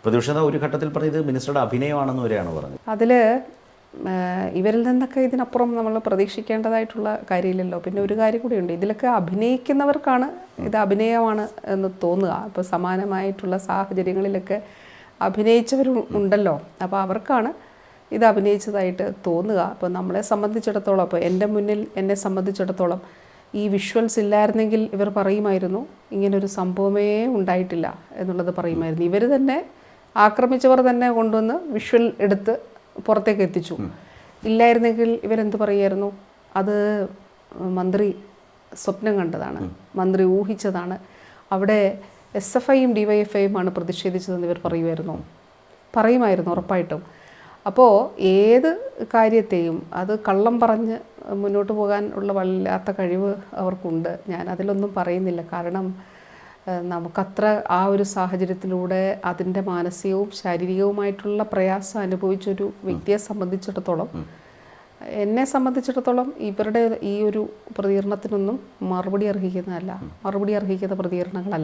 പ്രതിപക്ഷ ഒരു ഘട്ടത്തിൽ പറഞ്ഞത് മിനിസ്റ്ററുടെ അഭിനയമാണെന്ന് വരെയാണ് പറഞ്ഞത്. അതിൽ ഇവരിൽ നിന്നൊക്കെ ഇതിനപ്പുറം നമ്മൾ പ്രതീക്ഷിക്കേണ്ടതായിട്ടുള്ള കാര്യമില്ലല്ലോ. പിന്നെ ഒരു കാര്യം കൂടിയുണ്ട്, ഇതിലൊക്കെ അഭിനയിക്കുന്നവർക്കാണ് ഇത് അഭിനയമാണ് എന്ന് തോന്നുക. ഇപ്പോൾ സമാനമായിട്ടുള്ള സാഹചര്യങ്ങളിലൊക്കെ അഭിനയിച്ചവരുണ്ടല്ലോ, അപ്പോൾ അവർക്കാണ് ഇത് അഭിനയിച്ചതായിട്ട് തോന്നുക. അപ്പോൾ നമ്മളെ സംബന്ധിച്ചിടത്തോളം, അപ്പോൾ എന്നെ സംബന്ധിച്ചിടത്തോളം ഈ വിഷ്വൽസ് ഇല്ലായിരുന്നെങ്കിൽ ഇവർ പറയുമായിരുന്നു ഇങ്ങനൊരു സംഭവമേ ഉണ്ടായിട്ടില്ല എന്നുള്ളത് പറയുമായിരുന്നു. ഇവർ തന്നെ ആക്രമിച്ചവർ തന്നെ കൊണ്ടുവന്ന് വിഷ്വൽ എടുത്ത് പുറത്തേക്ക് എത്തിച്ചു. ഇല്ലായിരുന്നെങ്കിൽ ഇവരെന്ത് പറയുമായിരുന്നു? അത് മന്ത്രി സ്വപ്നം കണ്ടതാണ്, മന്ത്രി ഊഹിച്ചതാണ്, അവിടെ SFIയും DYFIയുമാണ് പ്രതിഷേധിച്ചതെന്ന് ഇവർ പറയുമായിരുന്നു ഉറപ്പായിട്ടും. അപ്പോൾ ഏത് കാര്യത്തെയും അത് കള്ളം പറഞ്ഞ് മുന്നോട്ട് പോകാൻ ഉള്ള വല്ലാത്ത കഴിവ് അവർക്കുണ്ട്. ഞാൻ അതിലൊന്നും പറയുന്നില്ല. കാരണം നമുക്കത്ര ആ ഒരു സാഹചര്യത്തിലൂടെ അതിൻ്റെ മാനസികവും ശാരീരികവുമായിട്ടുള്ള പ്രയാസം അനുഭവിച്ചൊരു വ്യക്തിയെ സംബന്ധിച്ചിടത്തോളം, എന്നെ സംബന്ധിച്ചിടത്തോളം ഇവരുടെ ഈ ഒരു പ്രതികരണത്തിനൊന്നും മറുപടി അർഹിക്കുന്ന പ്രതികരണങ്ങളല്ല.